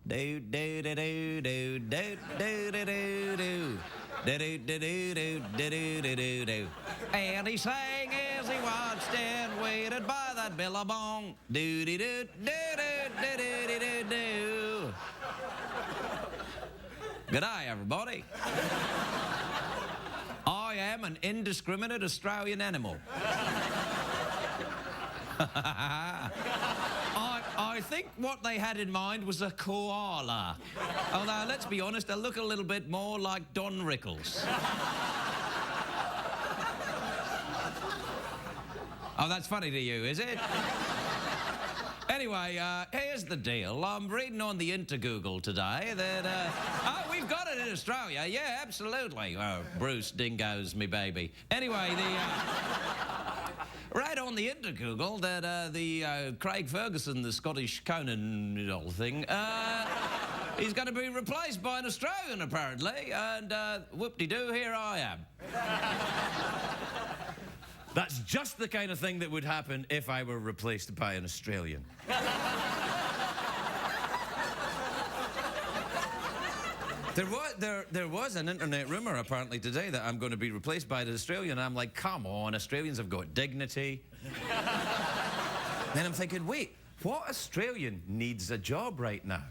Do do do do do do do do do do. Do do do do do do do do do. And he sang as he watched and waited by that billabong. Do do do do do do do do do. Good day, everybody. I am an indiscriminate Australian animal. I think what they had in mind was a koala. Although, let's be honest, they look a little bit more like Don Rickles. Oh, that's funny to you, is it? Anyway, here's the deal. I'm reading on the Intergoogle today that, oh, we've got it in Australia. Yeah, absolutely. Oh, Bruce Dingo's me baby. Anyway, right on the Intergoogle that Craig Ferguson, the Scottish Conan thing, he's going to be replaced by an Australian, apparently, and whoop-de-doo, here I am. That's just the kind of thing that would happen if I were replaced by an Australian. There was an internet rumor apparently today that I'm going to be replaced by an Australian. I'm like, come on, Australians have got dignity. Then I'm thinking, wait, what Australian needs a job right now?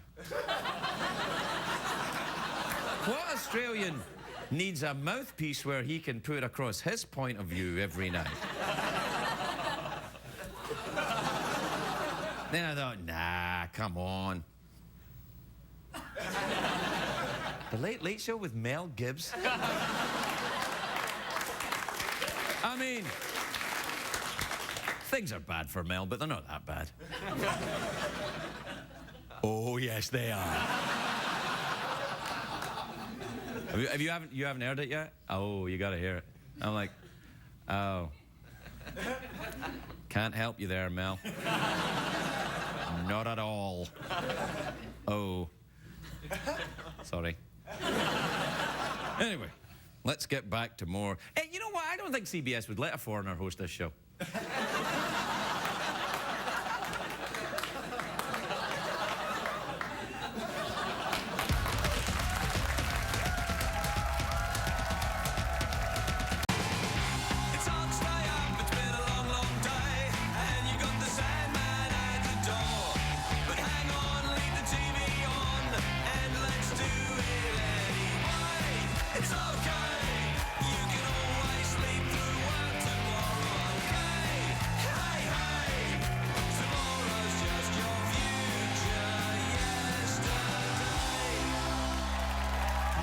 What Australian needs a mouthpiece where he can put across his point of view every night? Then I thought, nah, come on. The Late Late Show with Mel Gibbs? I mean, things are bad for Mel, but they're not that bad. Oh, yes, they are. You haven't heard it yet? Oh, you gotta hear it. I'm like, oh. Can't help you there, Mel. Not at all. Oh. Sorry. Anyway, let's get back to more. Hey, you know what? I don't think CBS would let a foreigner host this show.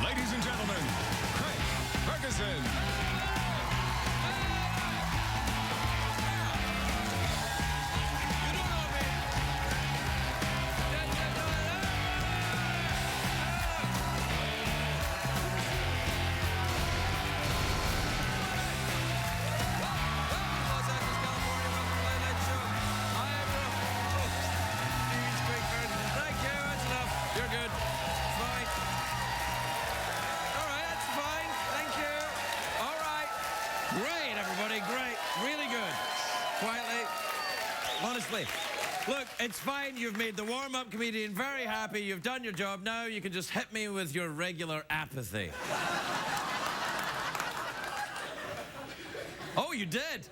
Ladies and gentlemen, Ferguson. Great, really good. Quietly, honestly. Look, it's fine. You've made the warm-up comedian very happy. You've done your job. Now you can just hit me with your regular apathy. Oh, you did?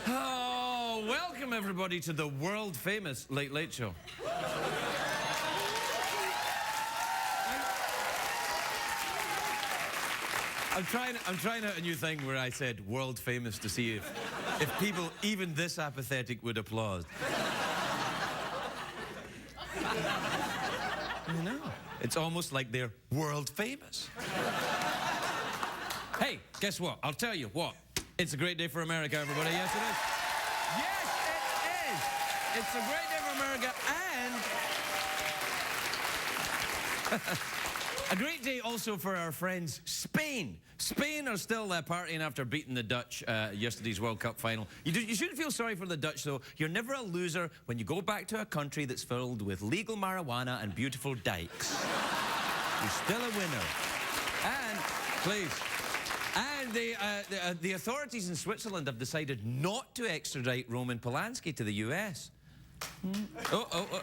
Oh, welcome everybody to the world-famous Late Late Show. I'm trying out a new thing where I said world famous to see if people even this apathetic would applaud. You know, it's almost like they're world famous. Hey, guess what? I'll tell you what. It's a great day for America, everybody. Yes, it is. Yes, it is. It's a great day for America and a great day also for our friends Spain. Spain are still partying after beating the Dutch yesterday's World Cup final. You shouldn't feel sorry for the Dutch, though. You're never a loser when you go back to a country that's filled with legal marijuana and beautiful dykes. You're still a winner. And, please, and the authorities in Switzerland have decided not to extradite Roman Polanski to the US. Oh.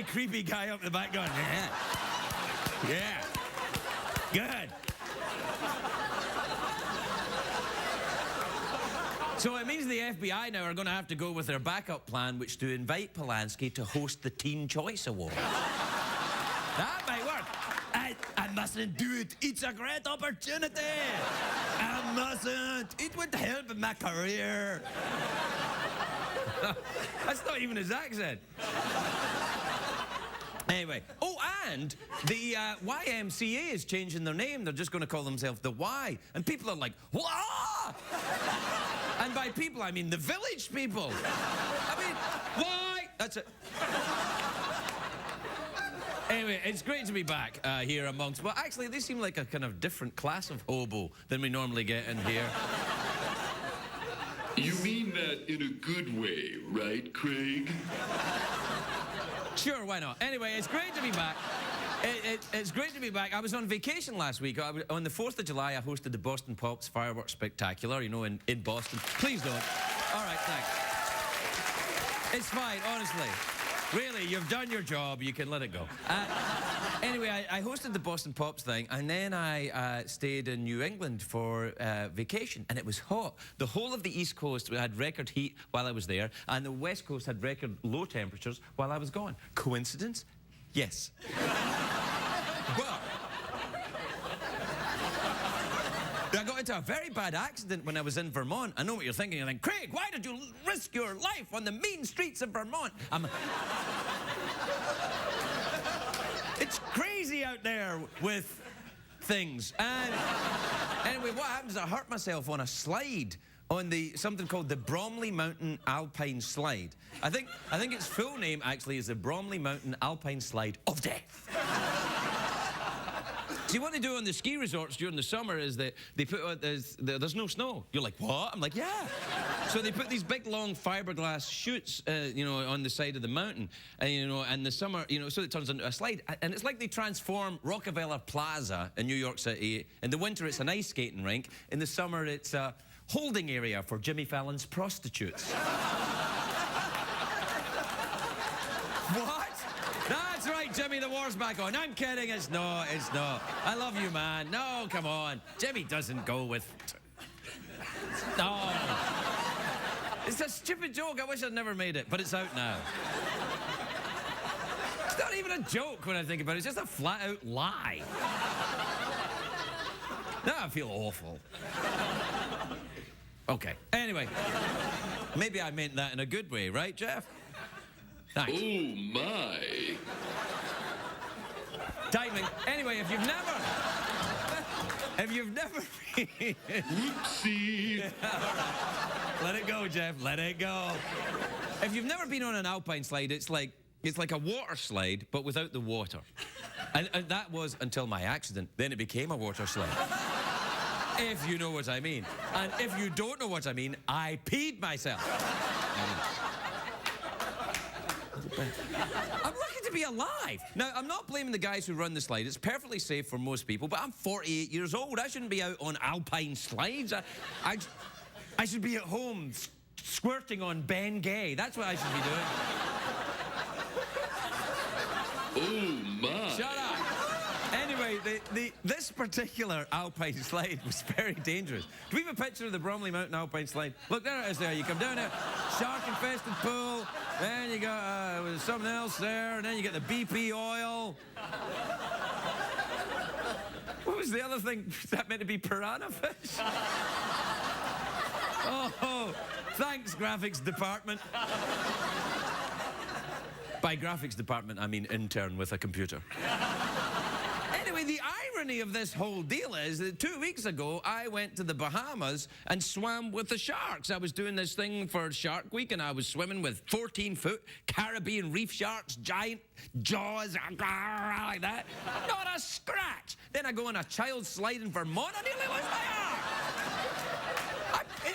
very creepy guy up the back going, yeah. Good. So it means the FBI now are going to have to go with their backup plan, which to invite Polanski to host the Teen Choice Award. That might work. I mustn't do it. It's a great opportunity. I mustn't. It would help in my career. That's not even his accent. Anyway, oh, and the YMCA is changing their name. They're just going to call themselves the Y. And people are like, wah! And by people, I mean the village people. I mean, why? That's it. Anyway, it's great to be back here amongst... Well, actually, they seem like a kind of different class of hobo than we normally get in here. You mean that in a good way, right, Craig? Sure, why not? Anyway, it's great to be back. It's great to be back. I was on vacation last week. On the 4th of July, I hosted the Boston Pops Fireworks Spectacular, you know, in Boston. Please don't. All right, thanks. It's fine, honestly. Really, you've done your job. You can let it go. Anyway, I hosted the Boston Pops thing, and then I stayed in New England for vacation, and it was hot. The whole of the East Coast had record heat while I was there, and the West Coast had record low temperatures while I was gone. Coincidence? Yes. But I got into a very bad accident when I was in Vermont. I know what you're thinking. You're like, Craig, why did you risk your life on the mean streets of Vermont? It's crazy out there with things. And anyway, what happened is I hurt myself on a slide on something called the Bromley Mountain Alpine Slide. I think its full name actually is the Bromley Mountain Alpine Slide of Death. See, what they do on the ski resorts during the summer is that they put there's no snow. You're like, what? I'm like, yeah. So they put these big, long fiberglass chutes, you know, on the side of the mountain, you know, and the summer, you know, so it turns into a slide. And it's like they transform Rockefeller Plaza in New York City. In the winter, it's an ice skating rink. In the summer, it's a holding area for Jimmy Fallon's prostitutes. What? That's right, Jimmy, the war's back on. I'm kidding, it's not. I love you, man. No, come on. Jimmy doesn't go with... No. It's a stupid joke. I wish I'd never made it, but it's out now. It's not even a joke when I think about it. It's just a flat-out lie. Now I feel awful. Okay, anyway. Maybe I meant that in a good way, right, Jeff? Thanks. Oh, my. Timing. Anyway, if you've never been... Whoopsie. Let it go, Jeff. Let it go. If you've never been on an alpine slide, it's like a water slide, but without the water. And that was until my accident. Then it became a water slide. If you know what I mean. And if you don't know what I mean, I peed myself. I'm lucky to be alive. Now, I'm not blaming the guys who run the slide. It's perfectly safe for most people, but I'm 48 years old. I shouldn't be out on alpine slides. I should be at home squirting on Ben Gay. That's what I should be doing. Oh, my. Shut up. Anyway, this particular alpine slide was very dangerous. Do we have a picture of the Bromley Mountain Alpine Slide? Look, there it is there. You come down there, shark-infested pool, then you got something else there, and then you get the BP oil. What was the other thing? Was that meant to be piranha fish? Oh, thanks, graphics department. By graphics department, I mean intern with a computer. Anyway, the irony of this whole deal is that 2 weeks ago, I went to the Bahamas and swam with the sharks. I was doing this thing for Shark Week, and I was swimming with 14-foot Caribbean reef sharks, giant jaws, like that. Not a scratch. Then I go on a child slide in Vermont, I nearly lost my arm.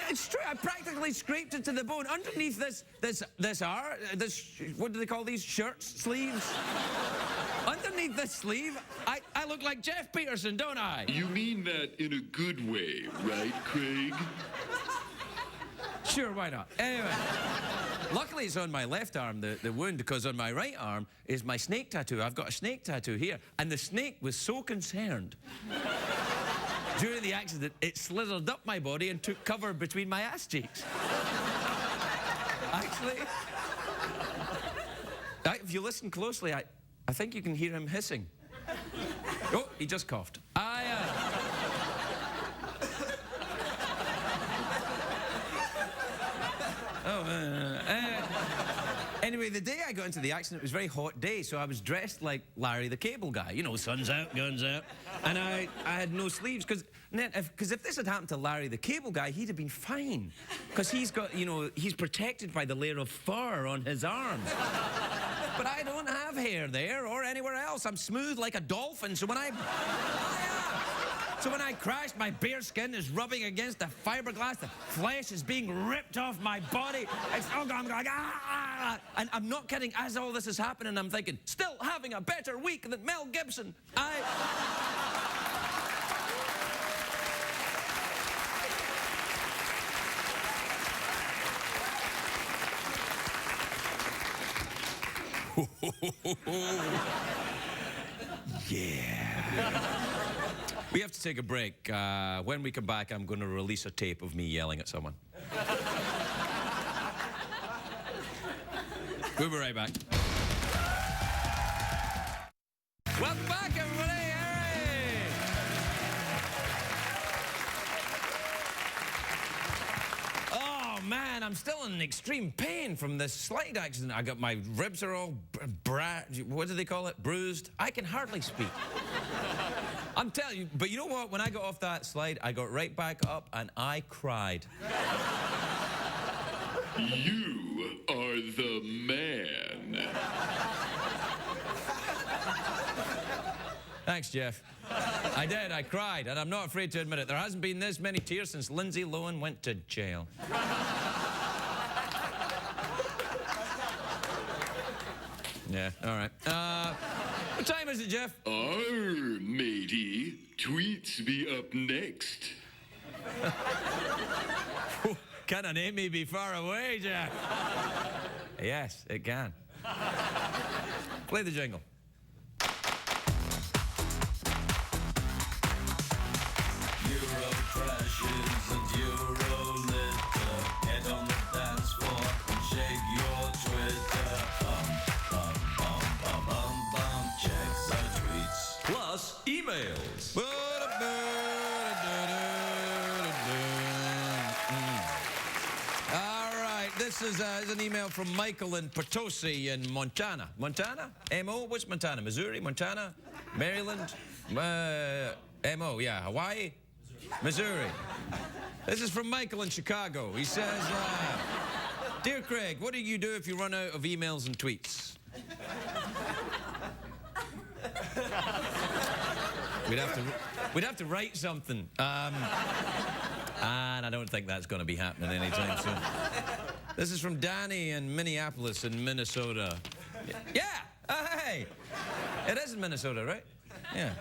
It's true, I practically scraped it to the bone. Underneath this, what do they call these shirts? Sleeves? Underneath this sleeve, I look like Jeff Peterson, don't I? You mean that in a good way, right, Craig? Sure, why not? Anyway. Luckily, it's on my left arm, the wound, because on my right arm is my snake tattoo. I've got a snake tattoo here. And the snake was so concerned during the accident, it slithered up my body and took cover between my ass cheeks. Actually, if you listen closely, I think you can hear him hissing. Oh, he just coughed. Anyway, the day I got into the accident, it was a very hot day, so I was dressed like Larry the Cable Guy. You know, sun's out, guns out. And I had no sleeves, because if this had happened to Larry the Cable Guy, he'd have been fine. Because he's got, you know, he's protected by the layer of fur on his arms. But I don't have hair there or anywhere else. I'm smooth like a dolphin, so when I crashed, my bare skin is rubbing against the fiberglass. The flesh is being ripped off my body. I'm going, ah! And I'm not kidding. As all this is happening, I'm thinking, still having a better week than Mel Gibson. Yeah. We have to take a break. When we come back, I'm going to release a tape of me yelling at someone. We'll be right back. Welcome back, everybody. Hey! Oh, man, I'm still in extreme pain from this slide accident. I got my ribs are all what do they call it? Bruised. I can hardly speak. I'm telling you, but you know what? When I got off that slide, I got right back up and I cried. You are the man. Thanks, Jeff. I did, I cried, and I'm not afraid to admit it. There hasn't been this many tears since Lindsay Lohan went to jail. Yeah, all right. What time is it, Jeff? Matey. Tweets be up next. Can a name me be far away, Jeff? Yes, it can. Play the jingle. Euro crashes and Euro litter. Get on the dance floor and shake your Twitter. Check the tweets. Plus emails. All right, this is an email from Michael in Potosi in Montana. Montana? M.O.? What's Montana? Missouri? Montana? Maryland? M.O., yeah. Hawaii? Missouri. This is from Michael in Chicago. He says, Dear Craig, what do you do if you run out of emails and tweets? We'd have to write something. And I don't think that's going to be happening anytime soon. This is from Danny in Minneapolis in Minnesota. Yeah! Hey! It is in Minnesota, right? Yeah.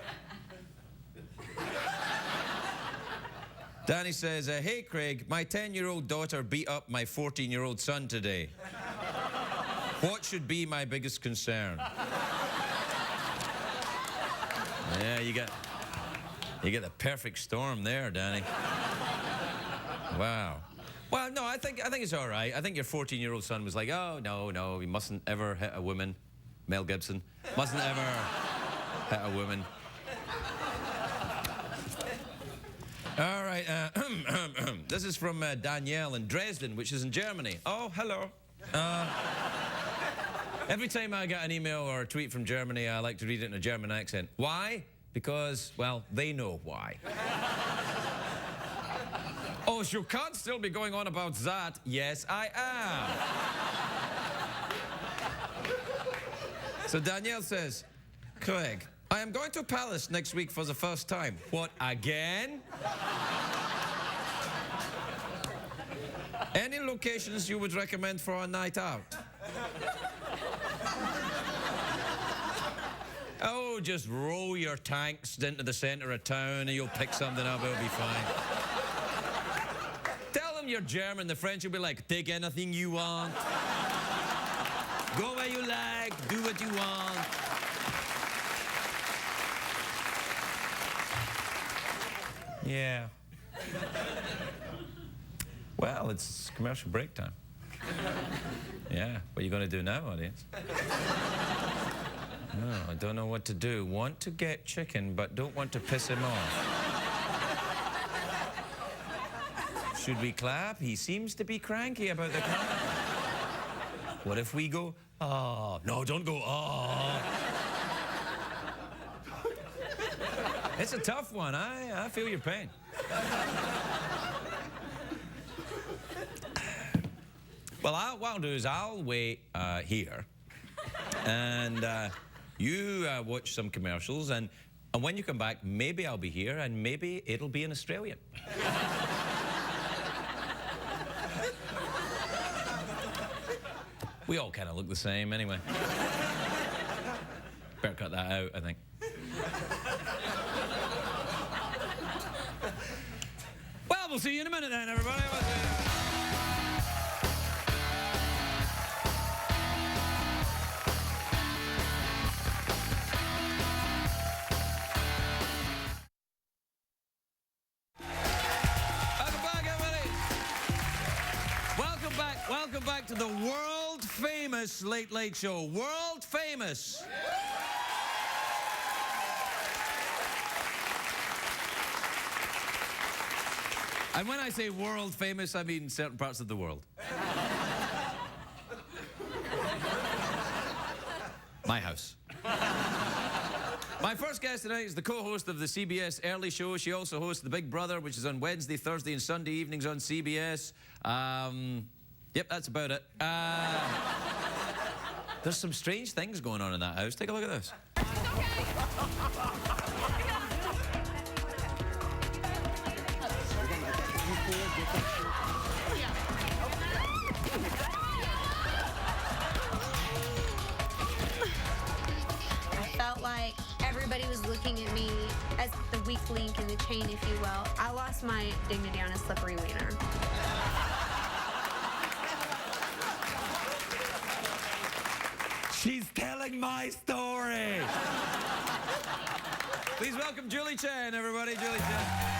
Danny says, hey, Craig, my 10-year-old daughter beat up my 14-year-old son today. What should be my biggest concern? Yeah, you get the perfect storm there, Danny. Wow. Well, no, I think it's all right. I think your 14-year-old son was like, oh, no, he mustn't ever hit a woman. Mel Gibson. Mustn't ever hit a woman. All right, this is from Danielle in Dresden, which is in Germany. Oh, hello. Every time I get an email or a tweet from Germany, I like to read it in a German accent. Why? Because, well, they know why. Oh, you can't still be going on about that. Yes, I am. So Danielle says, Craig, I am going to Paris next week for the first time. What, again? Any locations you would recommend for a night out? Oh, just roll your tanks into the center of town and you'll pick something up, it'll be fine. Tell them you're German, the French will be like, take anything you want. Go where you like, do what you want. Yeah. Well, it's commercial break time. Yeah, what are you going to do now, audience? No, I don't know what to do. Want to get chicken, but don't want to piss him off. Should we clap? He seems to be cranky about the clap. What if we go, oh? No, don't go, oh. It's a tough one. I feel your pain. Well, what I'll do is I'll wait here, and you watch some commercials, and when you come back, maybe I'll be here, and maybe it'll be an Australian. We all kind of look the same anyway. Better cut that out, I think. Well, we'll see you in a minute then, everybody. Welcome back to the world-famous Late Late Show. World-famous. And when I say world-famous, I mean certain parts of the world. My house. My first guest tonight is the co-host of the CBS Early Show. She also hosts The Big Brother, which is on Wednesday, Thursday, and Sunday evenings on CBS. Yep, that's about it. There's some strange things going on in that house. Take a look at this. I felt like everybody was looking at me as the weak link in the chain, if you will. I lost my dignity on a slippery wiener. She's telling my story. Please welcome Julie Chen, everybody. Julie Chen.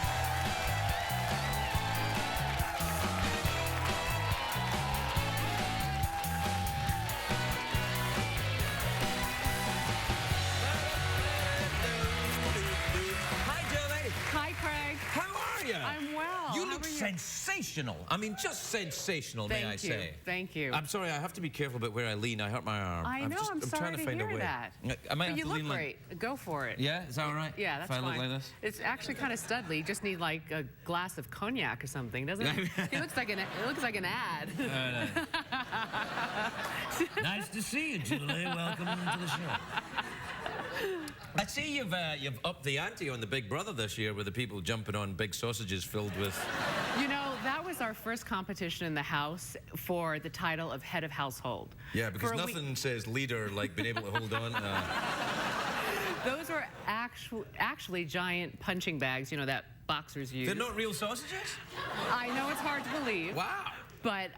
I'm well. You look sensational. I mean, just sensational, may I say. Thank you. I'm sorry, I have to be careful about where I lean. I hurt my arm. I know, I'm sorry trying to find hear a way. that. I might have But you to look lean great. Go for it. Yeah, is that all right? Yeah, that's fine. If I fine. look like this? It's actually kind of studly. You just need like a glass of cognac or something, doesn't it? It looks like an ad. Nice to see you, Julie. Welcome to the show. I see you've upped the ante on the Big Brother this year with the people jumping on big sausages filled with... You know, that was our first competition in the house for the title of head of household. Yeah, because nothing says leader like being able to hold on. Those were actually giant punching bags, you know, that boxers use. They're not real sausages? I know it's hard to believe. Wow. But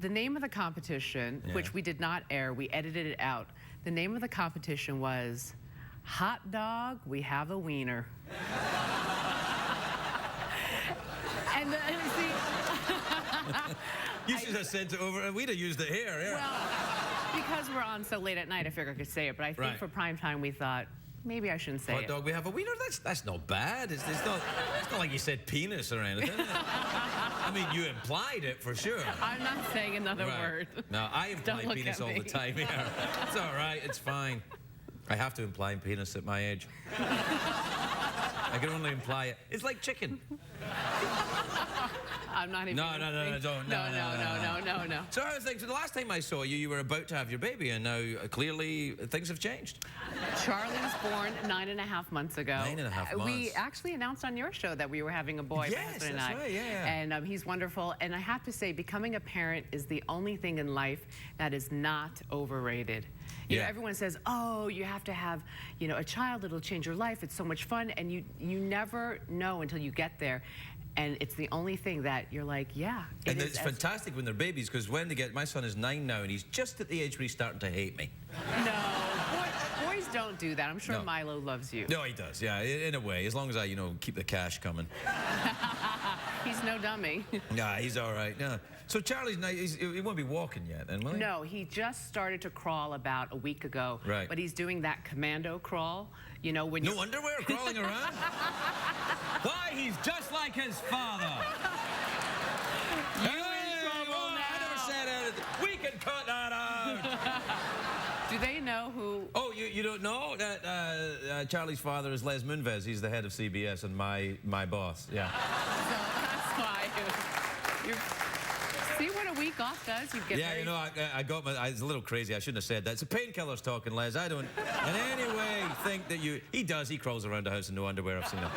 the name of the competition, which we did not air, we edited it out. The name of the competition was Hot Dog, We Have a Wiener. And see, you should have sent it over, and we'd have used it here. Yeah. Well, because we're on so late at night, I figured I could say it. But I think for prime time, we thought maybe I shouldn't say it. Hot dog, we have a wiener. That's not bad. It's not like you said penis or anything. I mean, you implied it for sure. I'm not saying another word. No, I imply penis all the time here. It's all right. It's fine. I have to imply penis at my age. I can only imply it. It's like chicken. I'm not even. No, don't. No. So how are things? The last time I saw you, you were about to have your baby, and now clearly things have changed. Charlie was born 9.5 months ago. 9.5 months. We actually announced on your show that we were having a boy. Yes, my husband and that's I. right. Yeah. And he's wonderful. And I have to say, becoming a parent is the only thing in life that is not overrated. You know, everyone says, oh, you have to have, you know, a child, it'll change your life, it's so much fun, and you never know until you get there. And it's the only thing that you're like, yeah. And it's fantastic when they're babies, because when they get, my son is 9 now, and he's just at the age where he's starting to hate me. No, boys don't do that. I'm sure No. Milo loves you. No, he does, yeah, in a way, as long as I, keep the cash coming. He's no dummy. Nah, he's all right, yeah. So Charlie's nice, he won't be walking yet, then, will he? No, he just started to crawl about a week ago. Right. But he's doing that commando crawl. When you No underwear crawling around? Why, he's just like his father. You're in trouble I now. never said anything. We can cut that out. Do they know who? Oh, you don't know that Charlie's father is Les Moonves. He's the head of CBS and my boss. Yeah. So that's why. See what a week off does? You get Yeah, very... I got my. It's a little crazy. I shouldn't have said that. It's the painkillers talking, Les. I don't in any way think that you. He does. He crawls around the house in no underwear. I've seen him.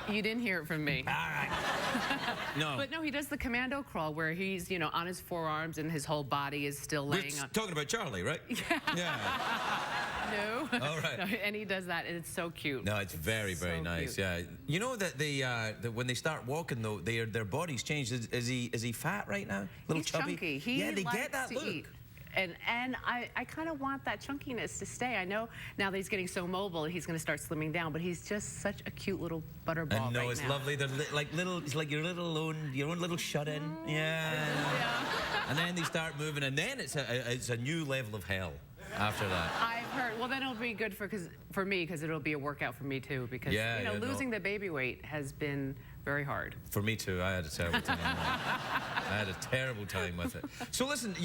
You didn't hear it from me. All right. No. But no, he does the commando crawl where he's, on his forearms and his whole body is still We're laying on. talking about Charlie, right? Yeah. No. All right. No, and he does that, and it's so cute. No, it's very, very so nice. cute. Yeah. You know that that when they start walking though, their bodies change. Is he fat right now? Little He's chubby. chunky. He yeah, they likes get that to look. eat. And I kind of want that chunkiness to stay. I know now that he's getting so mobile, he's going to start slimming down, but he's just such a cute little butterball I know, right it's now. lovely. They're like little. It's like your own little shut-in. Yeah. And then they start moving, and then it's a new level of hell after that. I've heard. Well, then it'll be good for me because it'll be a workout for me too. Because losing the baby weight has been very hard. For me too. I had a terrible time. I had a terrible time with it. So listen,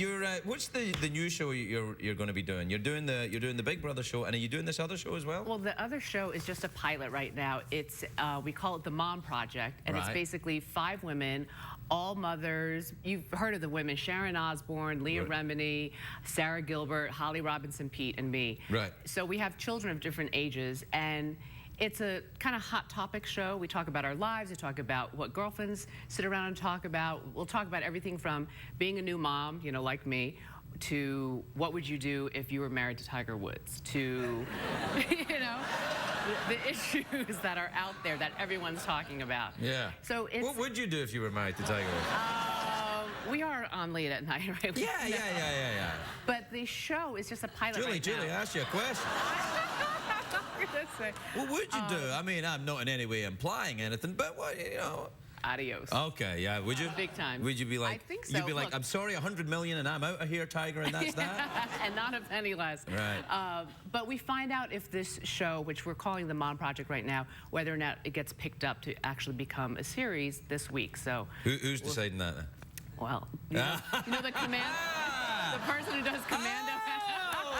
what's the new show you're going to be doing? You're doing the Big Brother show, and are you doing this other show as well? Well, the other show is just a pilot right now. It's we call it the Mom Project, and it's Right. basically 5 women, all mothers. You've heard of the women: Sharon Osbourne, Leah Right. Remini, Sarah Gilbert, Holly Robinson Pete, and me. Right. So we have children of different ages, and it's a kind of hot topic show. We talk about our lives. We talk about what girlfriends sit around and talk about. We'll talk about everything from being a new mom, like me, to what would you do if you were married to Tiger Woods, to, the issues that are out there that everyone's talking about. Yeah. So it's... What would you do if you were married to Tiger Woods? We are on late at night, right? Yeah. But the show is just a pilot Julie, right I asked you a question. now. What would you do? I mean, I'm not in any way implying anything, but what, Adios. Okay, yeah, would you? Big time. Would you be like? I think so. You'd be like, Look. I'm sorry, 100 million, and I'm out of here, Tiger, and that's that. And not a penny less. Right. But we find out if this show, which we're calling the Mom Project right now, whether or not it gets picked up to actually become a series this week. So. Who's deciding that? Then? Well, you know the command, the person who does commando.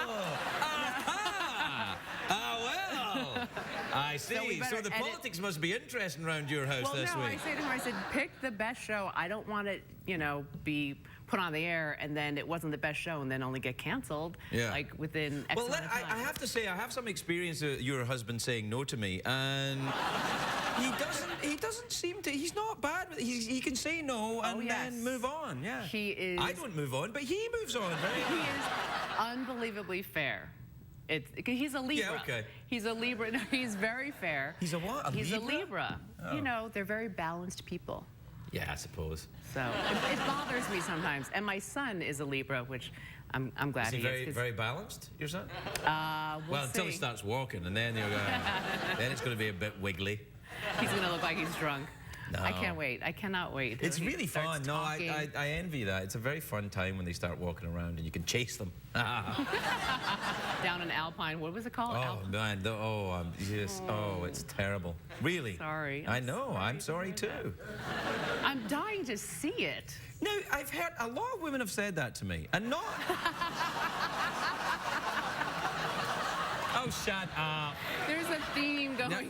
Well. I see. So the politics must be interesting around your house this no, week. I say to him, I said, pick the best show. I don't want it, be put on the air and then it wasn't the best show and then only get canceled. Yeah. Like within X Well, amount of time. I have to say, I have some experience of your husband saying no to me, and he doesn't seem to. He's not bad. He can say no and then move on. Yeah. He is. I don't move on, but he moves on. Right? He is unbelievably fair. He's a Libra. Yeah, okay. He's a Libra. No, he's very fair. He's a what? A He's Libra? a Libra. Oh. They're very balanced people. Yeah, I suppose. So it bothers me sometimes. And my son is a Libra, which I'm glad Is he he very, is. 'Cause, very balanced, your son? we'll Until he see. starts walking, and then then it's going to be a bit wiggly. He's going to look like he's drunk. No. I can't wait. I cannot wait. It's He really starts fun. No, talking. I envy that. It's a very fun time when they start walking around and you can chase them. Down in Alpine, what was it called? Oh man, it's terrible. Really? Sorry. I know. I'm sorry too. I'm dying to see it. No, I've heard a lot of women have said that to me, and not. Oh, shut up. There's a theme going here.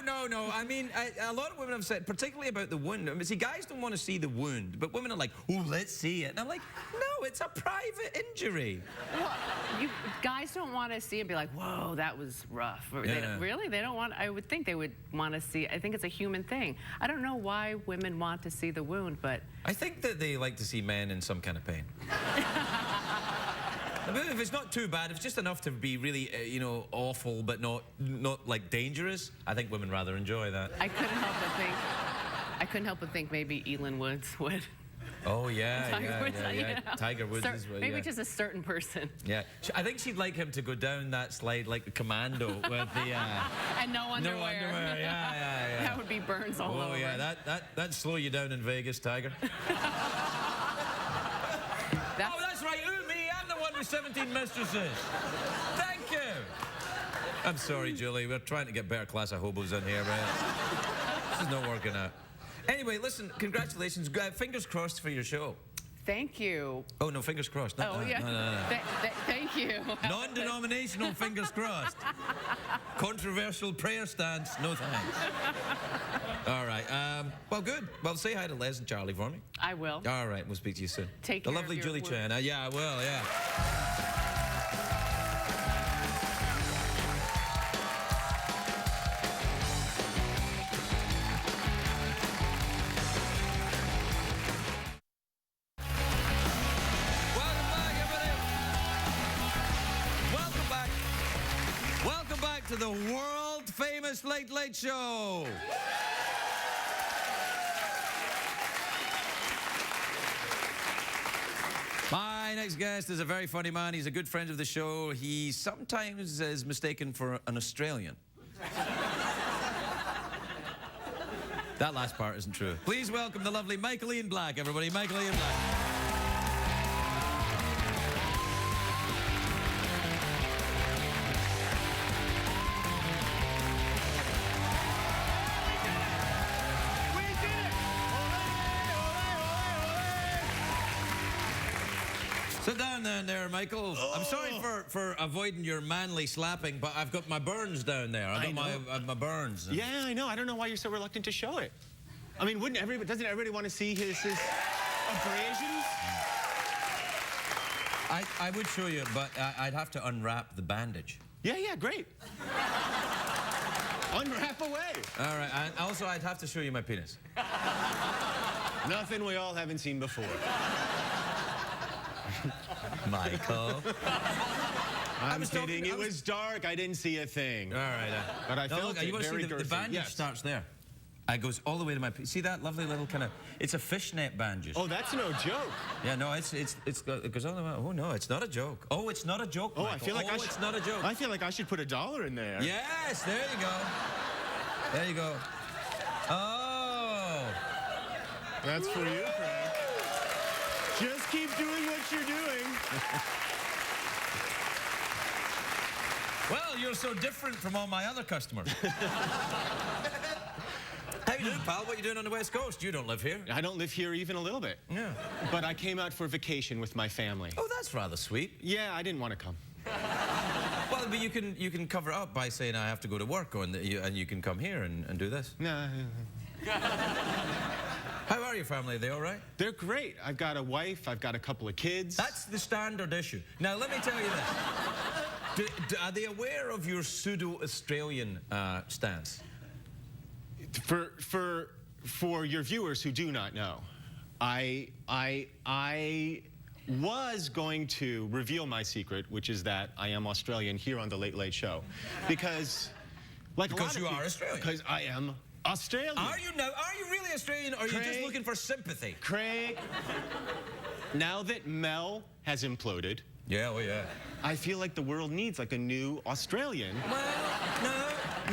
No. I mean, a lot of women have said, particularly about the wound. I mean, see, guys don't want to see the wound, but women are like, oh, let's see it. And I'm like, no, it's a private injury. Well, guys don't want to see it and be like, whoa, that was rough. Or Yeah. Really? They don't want, I would think they would want to see, I think it's a human thing. I don't know why women want to see the wound, but... I think that they like to see men in some kind of pain. If it's not too bad, if it's just enough to be really, awful, but not like dangerous, I think women rather enjoy that. I couldn't help but think, I couldn't help but think maybe Elin Woods would. Oh, yeah, Tiger Woods, yeah. you know. Tiger Woods as well, maybe yeah. just a certain person. Yeah, I think she'd like him to go down that slide like the commando with the... And no underwear. No underwear, yeah. That would be burns all over. Oh, yeah, that'd slow you down in Vegas, Tiger. Oh, that's right, me, I'm the one with 17 mistresses. Thank you. I'm sorry, Julie, we're trying to get better class of hobos in here, man. This is not working out. Anyway, listen, congratulations. Fingers crossed for your show. Thank you. Oh, no, fingers crossed. No, Yeah. No. Thank you. Non-denominational fingers crossed. Controversial prayer stance, no thanks. All right, well, good. Well, say hi to Les and Charlie for me. I will. All right, we'll speak to you soon. Take the care lovely of your Julie Chen. Yeah, I will, yeah. To the world-famous Late Late Show. My next guest is a very funny man. He's a good friend of the show. He sometimes is mistaken for an Australian. That last part isn't true. Please welcome the lovely Michael Ian Black, everybody. Michael Ian Black. Sit down there, Michael. Oh. I'm sorry for avoiding your manly slapping, but I've got my burns down there. I've got my burns. Yeah, I know. I don't know why you're so reluctant to show it. I mean, doesn't everybody want to see his abrasions? I would show you, but I'd have to unwrap the bandage. Yeah, great. Unwrap away. All right, and also I'd have to show you my penis. Nothing we all haven't seen before. Michael. I'm kidding. It was dark. I didn't see a thing. All right. But I felt you want to see the bandage yes. starts there. It goes all the way to my... See that lovely little kind of... It's a fishnet bandage. Oh, that's no joke. Yeah, no, it goes all the way... Oh, no, it's not a joke. Oh, it's not a joke, Michael. I feel like it's not a joke. I feel like I should put $1 in there. Yes, there you go. There you go. Oh. That's for you, Craig. Just keep doing what you're doing. Well, you're so different from all my other customers. How you doing, pal? What are you doing on the West Coast? You don't live here. I don't live here even a little bit. Yeah. But I came out for vacation with my family. Oh, that's rather sweet. Yeah, I didn't want to come. Well, but you can cover it up by saying I have to go to work, and you can come here and do this. No. How are your family? Are they all right? They're great. I've got a wife. I've got a couple of kids. That's the standard issue. Now, let me tell you this. Are they aware of your pseudo-Australian stance? For your viewers who do not know, I was going to reveal my secret, which is that I am Australian here on the Late Late Show, because You are Australian. Because I am Australian. Are you now? Are you really Australian, or are you just looking for sympathy? Craig, now that Mel has imploded, yeah, I feel like the world needs like a new Australian. Well, no.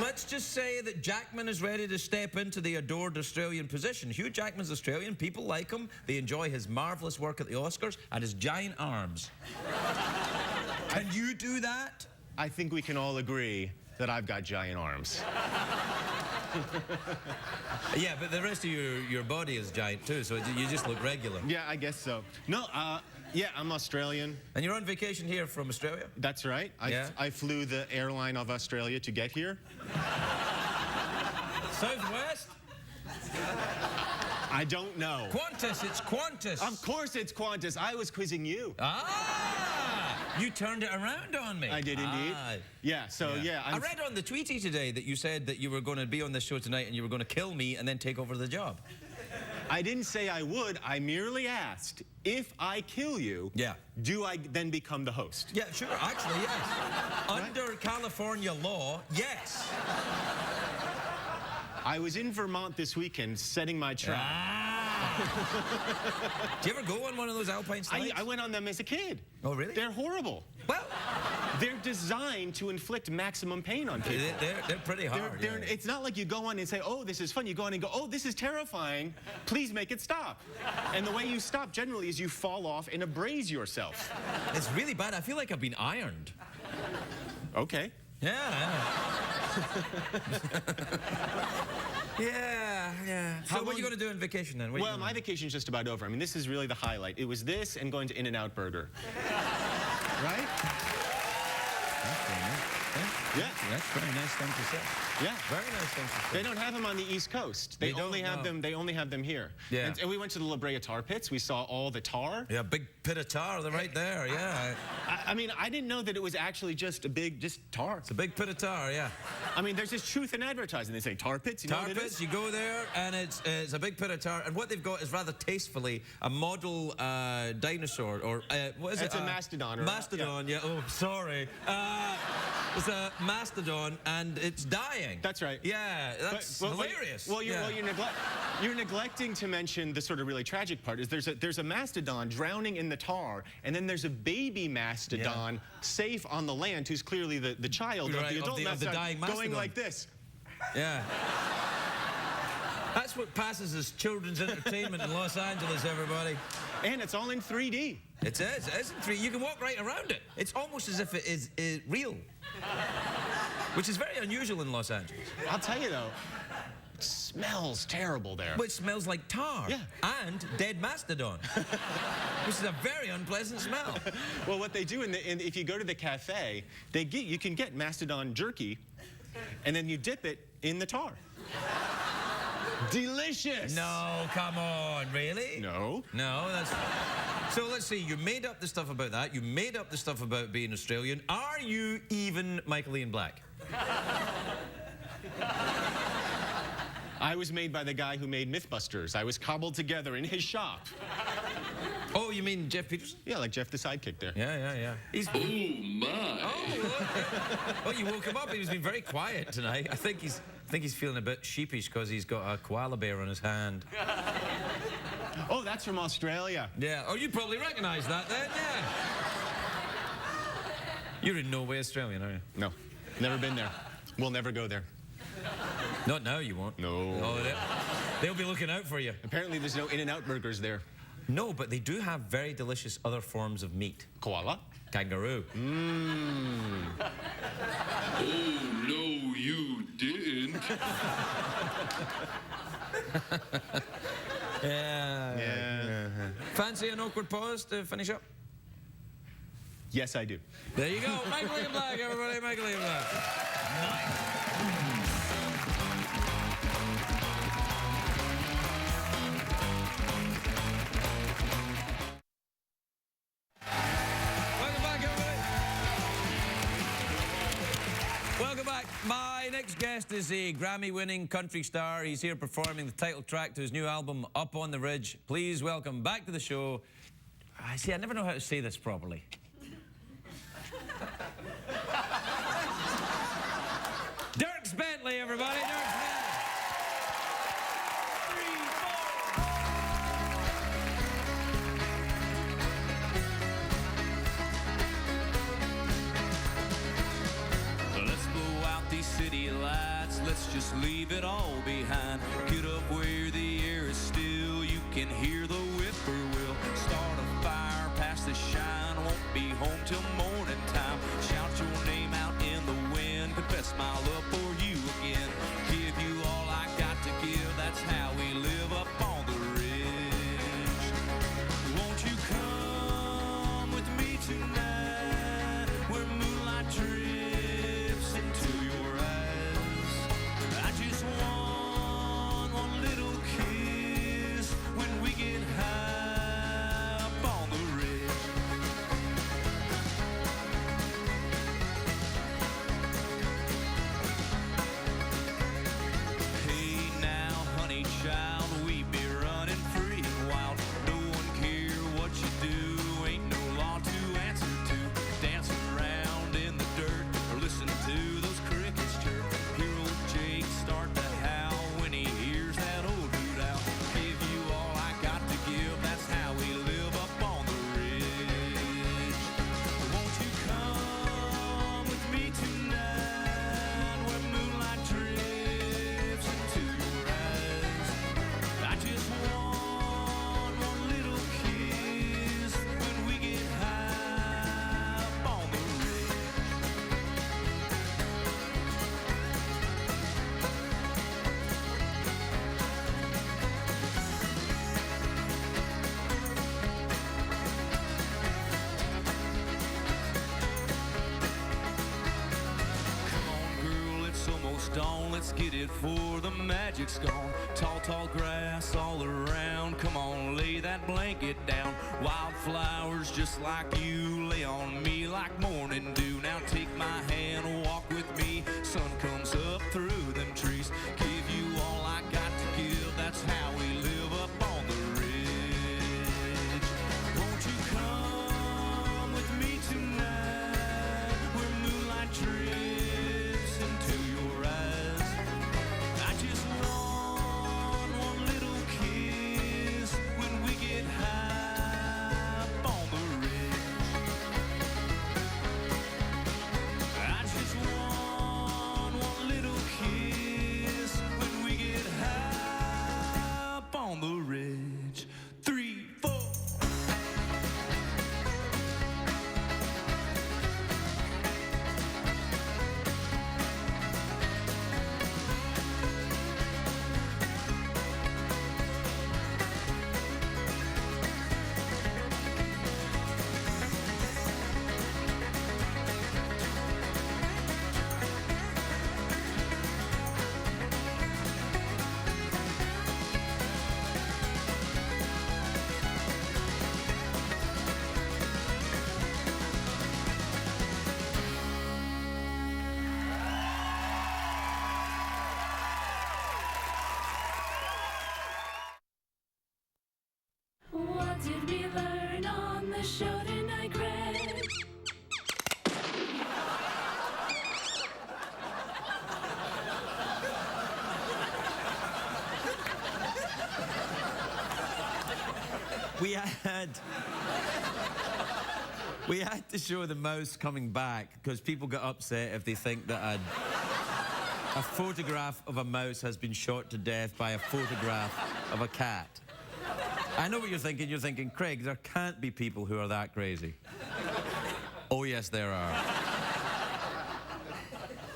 Let's just say that Jackman is ready to step into the adored Australian position. Hugh Jackman's Australian. People like him. They enjoy his marvelous work at the Oscars and his giant arms. Can you do that? I think we can all agree that I've got giant arms. Yeah, but the rest of your body is giant too, so you just look regular. Yeah, I guess so. No, yeah, I'm Australian. And you're on vacation here from Australia? That's right. I flew the airline of Australia to get here. Southwest? I don't know. Qantas, it's Qantas. Of course it's Qantas. I was quizzing you. Ah! You turned it around on me. I did indeed. Yeah, so yeah. I read on the Tweety today that you said that you were going to be on this show tonight and you were going to kill me and then take over the job. I didn't say I would. I merely asked, if I kill you, do I then become the host? Yeah, sure. Actually, yes. Under California law, yes. I was in Vermont this weekend setting my trap. Do you ever go on one of those Alpine slides? I went on them as a kid. Oh, really? They're horrible. Well, they're designed to inflict maximum pain on people. they're pretty hard. It's not like you go on and say, oh, this is fun. You go on and go, oh, this is terrifying. Please make it stop. And the way you stop generally is you fall off and abrase yourself. It's really bad. I feel like I've been ironed. Okay. Yeah. Yeah. So what are you going to do on vacation then? Well, my vacation's just about over. I mean, this is really the highlight. It was this and going to In-N-Out Burger. Right? Yeah. That's a very nice thing to say. Yeah. Very nice thing to say. They don't have them on the East Coast. They only have them here. Yeah. And we went to the La Brea tar pits. We saw all the tar. Yeah, big pit of tar. They're right there. Yeah. I mean, I didn't know that it was actually just tar. It's a big pit of tar. Yeah. I mean, there's this truth in advertising. They say tar pits. You know Tar what it pits. is? You go there, and it's a big pit of tar. And what they've got is rather tastefully a model dinosaur, or what is it? It's a mastodon. Mastodon. Yeah. Oh, sorry. It's a mastodon, and it's dying. That's right. Yeah, that's hilarious. You're neglecting to mention the sort of really tragic part. Is there's a mastodon drowning in the tar, and then there's a baby mastodon safe on the land, who's clearly the child of the adult of the dying mastodon. going like this. Yeah. That's what passes as children's entertainment in Los Angeles, everybody. And it's all in 3D. It is in 3D. You can walk right around it. It's almost as if it is real. Which is very unusual in Los Angeles. I'll tell you though, it smells terrible there. But it smells like tar. Yeah. And dead mastodon. Which is a very unpleasant smell. Well, what they do if you go to the cafe, you can get mastodon jerky, and then you dip it in the tar. Delicious. No, come on, really? No. No, that's... So let's see, you made up the stuff about that. You made up the stuff about being Australian. Are you even Michael Ian Black? I was made by the guy who made Mythbusters. I was cobbled together in his shop. Oh, you mean Jeff Peterson? Yeah, like Jeff the sidekick there. Yeah. He's... Oh, my. Oh, you woke him up. He's been very quiet tonight. I think he's feeling a bit sheepish because he's got a koala bear on his hand. Oh, that's from Australia. Yeah. Oh, you probably recognize that then, yeah. You're in no way Australian, are you? No, never been there. We'll never go there. Not now, you won't. No. Oh, they'll be looking out for you. Apparently, there's no In-N-Out burgers there. No, but they do have very delicious other forms of meat. Koala? Kangaroo. Mmm. Oh, no, you didn't. Yeah. Fancy an awkward pause to finish up? Yes, I do. There you go. Michael Ian Black, everybody. Michael Ian Black. Welcome back, everybody. Welcome back. My next guest is a Grammy-winning country star. He's here performing the title track to his new album, Up on the Ridge. Please welcome back to the show. I never know how to say this properly. Dierks Bentley, everybody. Dierks Bentley. 3, 4. Let's blow out these city lights. Let's just leave it all behind. Get up where the air is still. You can hear the whippoorwill. Start a fire past the shine. Won't be dawn. Let's get it for the magic's gone. Tall, tall grass all around. Come on, lay that blanket down. Wildflowers just like you lay on me like morning dew. Now take my hand, walk with me. Sun comes up through them trees. Give you all I got to give. That's how we live up on the ridge. Won't you come with me tonight, where moonlight drips into your eyes? I just want one little kiss when we get high up on the ridge. I just want one little kiss when we get high up on the ridge. 3, 4. What did we learn on the show tonight, Craig? We had to show the mouse coming back because people get upset if they think that a photograph of a mouse has been shot to death by a photograph of a cat. I know what you're thinking. You're thinking, Craig, there can't be people who are that crazy. Oh, yes, there are.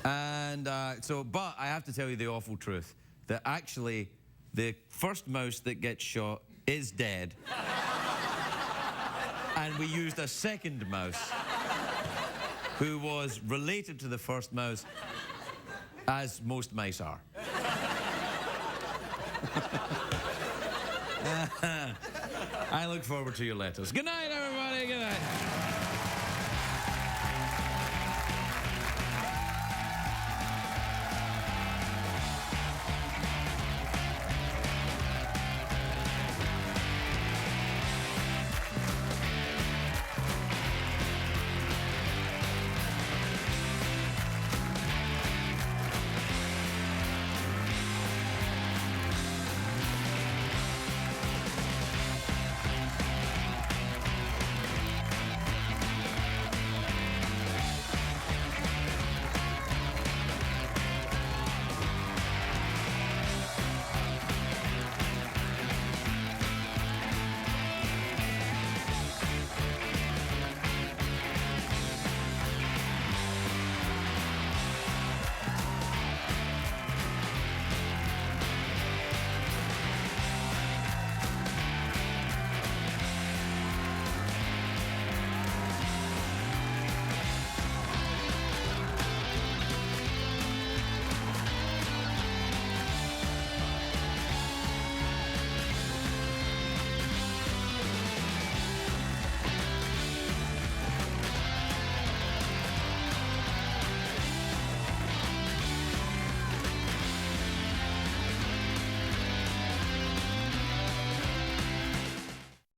And but I have to tell you the awful truth, that actually the first mouse that gets shot is dead. And we used a second mouse who was related to the first mouse, as most mice are. I look forward to your letters. Good night.